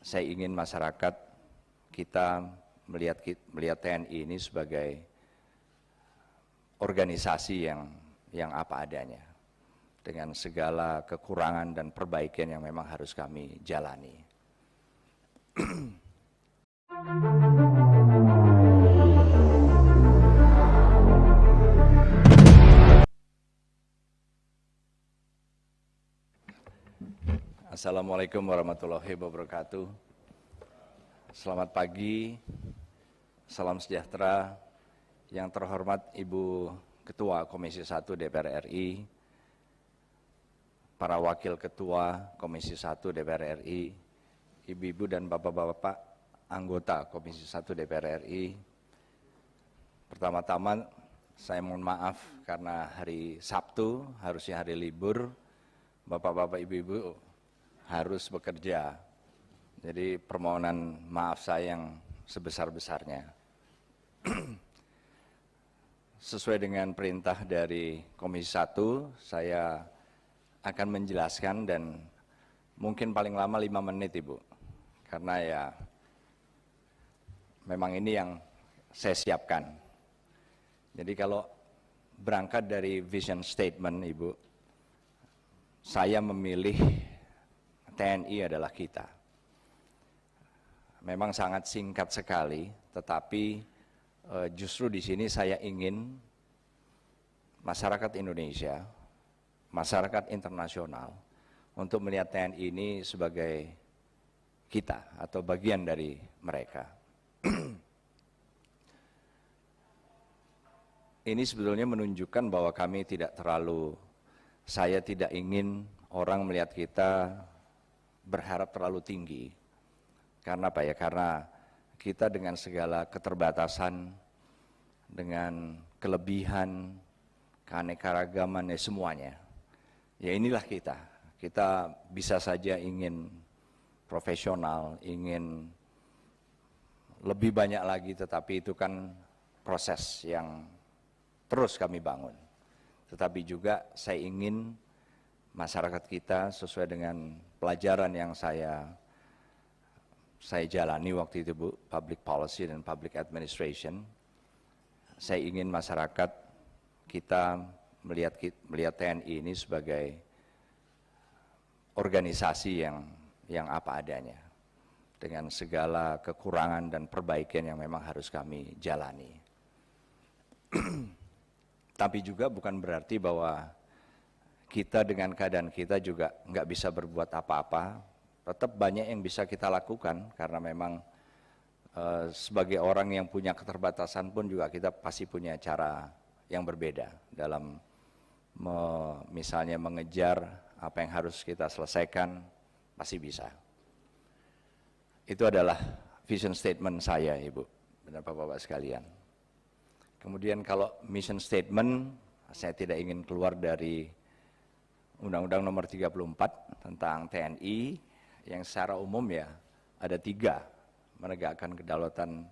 saya ingin masyarakat kita melihat TNI ini sebagai organisasi yang apa adanya, dengan segala kekurangan dan perbaikan yang memang harus kami jalani. Assalamualaikum warahmatullahi wabarakatuh. Selamat pagi, salam sejahtera. Yang terhormat Ibu Ketua Komisi 1 DPR RI, para Wakil Ketua Komisi 1 DPR RI, Ibu-ibu dan Bapak-bapak anggota Komisi 1 DPR RI. Pertama-tama saya mohon maaf karena hari Sabtu, harusnya hari libur, Bapak-bapak Ibu-ibu harus bekerja. Jadi permohonan maaf saya yang sebesar-besarnya. Sesuai dengan perintah dari Komisi 1, saya akan menjelaskan dan mungkin paling lama 5 menit Ibu. Karena ya memang ini yang saya siapkan. Jadi kalau berangkat dari vision statement Ibu, saya memilih TNI adalah kita. Memang sangat singkat sekali, tetapi justru di sini saya ingin masyarakat Indonesia, masyarakat internasional untuk melihat TNI ini sebagai kita atau bagian dari mereka. Ini sebetulnya menunjukkan bahwa kami tidak terlalu, saya tidak ingin orang melihat kita berharap terlalu tinggi. Karena apa ya? Karena kita dengan segala keterbatasan, dengan kelebihan, keanekaragaman ya semuanya. Ya inilah kita. Kita bisa saja ingin profesional, ingin lebih banyak lagi, tetapi itu kan proses yang terus kami bangun. Tetapi juga saya ingin masyarakat kita sesuai dengan pelajaran yang saya jalani waktu itu Bu, Public Policy dan Public Administration. Saya ingin masyarakat kita melihat TNI ini sebagai organisasi yang apa adanya, dengan segala kekurangan dan perbaikan yang memang harus kami jalani. Tapi juga bukan berarti bahwa kita dengan keadaan kita juga nggak bisa berbuat apa-apa. Tetap banyak yang bisa kita lakukan karena memang sebagai orang yang punya keterbatasan pun juga kita pasti punya cara yang berbeda dalam misalnya mengejar apa yang harus kita selesaikan, pasti bisa. Itu adalah vision statement saya Ibu dan Bapak-bapak sekalian. Kemudian kalau mission statement, saya tidak ingin keluar dari Undang-Undang Nomor 34 tentang TNI, yang secara umum ya ada 3, menegakkan kedaulatan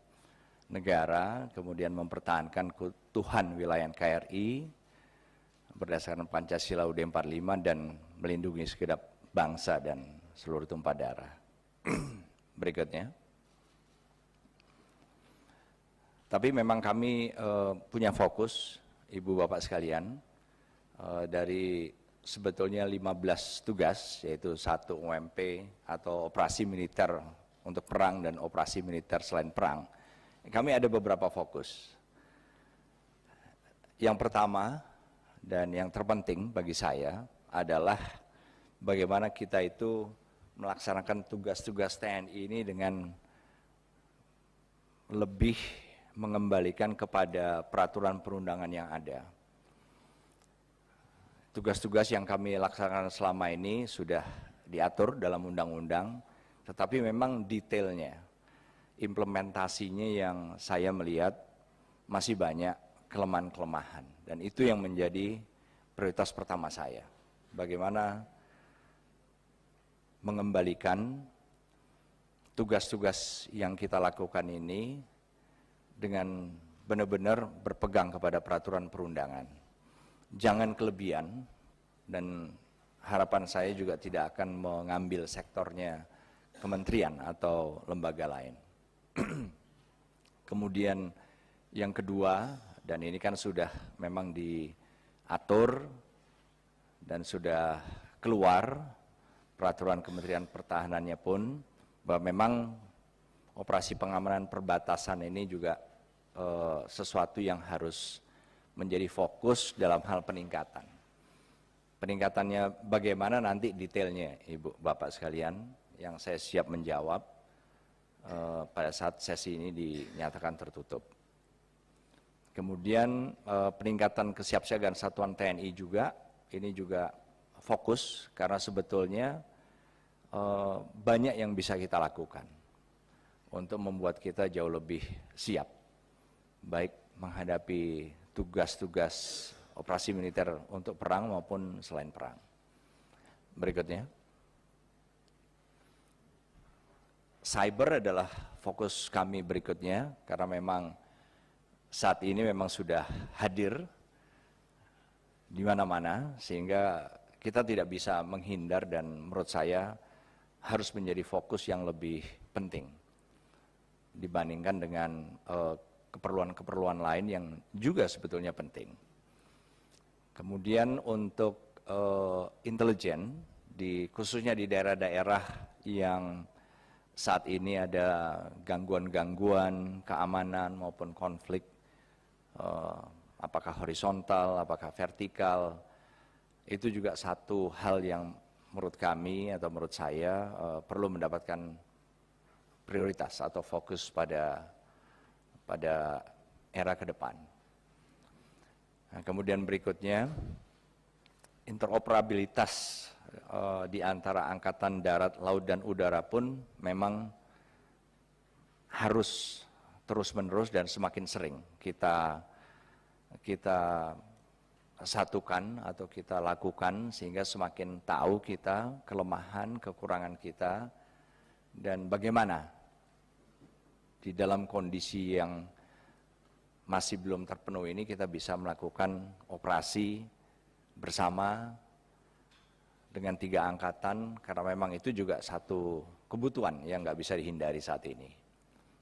negara, kemudian mempertahankan keutuhan wilayah KRI berdasarkan Pancasila UUD 45 dan melindungi segenap bangsa dan seluruh tumpah darah. Berikutnya. Tapi memang kami punya fokus, Ibu Bapak sekalian, dari sebetulnya 15 tugas, yaitu 1 UMP atau operasi militer untuk perang dan operasi militer selain perang. Kami ada beberapa fokus. Yang pertama dan yang terpenting bagi saya adalah bagaimana kita itu melaksanakan tugas-tugas TNI ini dengan lebih mengembalikan kepada peraturan perundangan yang ada. Tugas-tugas yang kami laksanakan selama ini sudah diatur dalam undang-undang, tetapi memang detailnya, implementasinya yang saya melihat masih banyak kelemahan-kelemahan. Dan itu yang menjadi prioritas pertama saya. Bagaimana mengembalikan tugas-tugas yang kita lakukan ini dengan benar-benar berpegang kepada peraturan perundangan. Jangan kelebihan, dan harapan saya juga tidak akan mengambil sektornya kementerian atau lembaga lain. Kemudian yang kedua, dan ini kan sudah memang diatur dan sudah keluar peraturan Kementerian Pertahanannya pun, bahwa memang operasi pengamanan perbatasan ini juga sesuatu yang harus menjadi fokus dalam hal peningkatan. Peningkatannya bagaimana nanti detailnya, Ibu Bapak sekalian, yang saya siap menjawab pada saat sesi ini dinyatakan tertutup. Kemudian peningkatan kesiapsiagaan satuan TNI juga, ini juga fokus karena sebetulnya banyak yang bisa kita lakukan untuk membuat kita jauh lebih siap, baik menghadapi tugas-tugas operasi militer untuk perang maupun selain perang. Berikutnya, cyber adalah fokus kami berikutnya karena memang saat ini memang sudah hadir di mana-mana sehingga kita tidak bisa menghindar dan menurut saya harus menjadi fokus yang lebih penting dibandingkan dengan keperluan-keperluan lain yang juga sebetulnya penting. Kemudian untuk intelijen, khususnya di daerah-daerah yang saat ini ada gangguan-gangguan keamanan maupun konflik, apakah horizontal, apakah vertikal, itu juga satu hal yang menurut kami atau menurut saya perlu mendapatkan prioritas atau fokus pada era ke depan. Nah, kemudian berikutnya, interoperabilitas di antara angkatan darat, laut, dan udara pun memang harus terus-menerus dan semakin sering kita satukan atau kita lakukan sehingga semakin tahu kita kelemahan, kekurangan kita, dan bagaimana di dalam kondisi yang masih belum terpenuhi ini kita bisa melakukan operasi bersama dengan 3 angkatan, karena memang itu juga satu kebutuhan yang nggak bisa dihindari saat ini.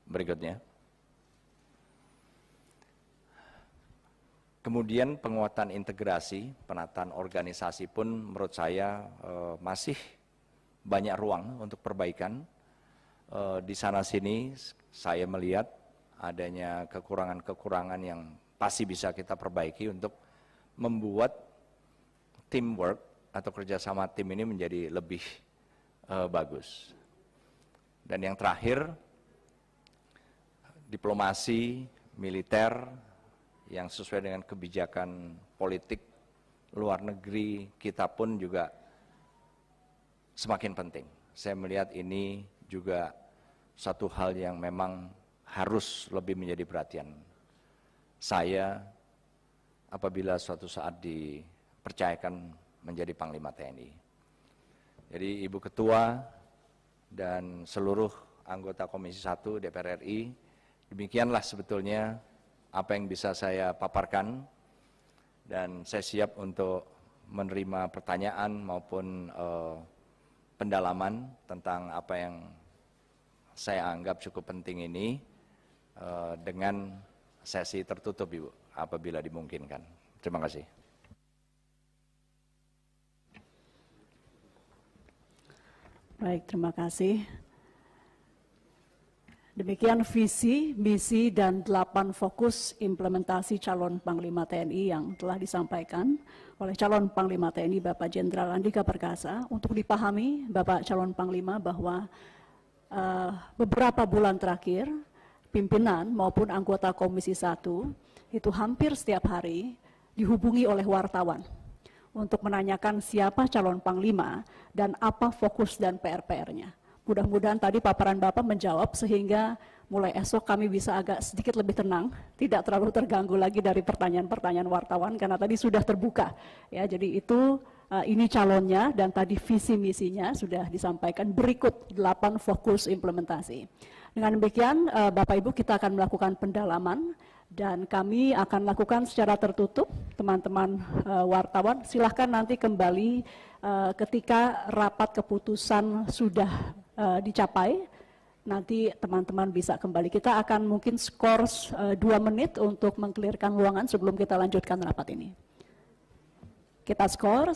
Berikutnya. Kemudian penguatan integrasi, penataan organisasi pun menurut saya masih banyak ruang untuk perbaikan. Di sana-sini saya melihat adanya kekurangan-kekurangan yang pasti bisa kita perbaiki untuk membuat teamwork atau kerjasama tim ini menjadi lebih bagus. Dan yang terakhir, diplomasi militer yang sesuai dengan kebijakan politik luar negeri kita pun juga semakin penting. Saya melihat ini juga satu hal yang memang harus lebih menjadi perhatian saya apabila suatu saat dipercayakan menjadi Panglima TNI. Jadi Ibu Ketua dan seluruh anggota Komisi 1 DPR RI, demikianlah sebetulnya apa yang bisa saya paparkan, dan saya siap untuk menerima pertanyaan maupun pendalaman tentang apa yang saya anggap cukup penting ini dengan sesi tertutup, Ibu, apabila dimungkinkan. Terima kasih. Baik, terima kasih. Demikian visi, misi, dan 8 fokus implementasi calon Panglima TNI yang telah disampaikan oleh calon Panglima TNI Bapak Jenderal Andika Perkasa. Untuk dipahami Bapak calon Panglima bahwa beberapa bulan terakhir, pimpinan maupun anggota Komisi 1 itu hampir setiap hari dihubungi oleh wartawan untuk menanyakan siapa calon Panglima dan apa fokus dan PR-PR-nya. Mudah-mudahan tadi paparan Bapak menjawab sehingga mulai esok kami bisa agak sedikit lebih tenang, tidak terlalu terganggu lagi dari pertanyaan-pertanyaan wartawan karena tadi sudah terbuka. Ya, jadi itu ini calonnya dan tadi visi misinya sudah disampaikan, berikut 8 fokus implementasi. Dengan demikian Bapak Ibu kita akan melakukan pendalaman dan kami akan lakukan secara tertutup. Teman-teman wartawan silahkan nanti kembali ketika rapat keputusan sudah dicapai, nanti teman-teman bisa kembali. Kita akan mungkin skor 2 menit untuk mengklirkan ruangan sebelum kita lanjutkan rapat ini. Kita skor.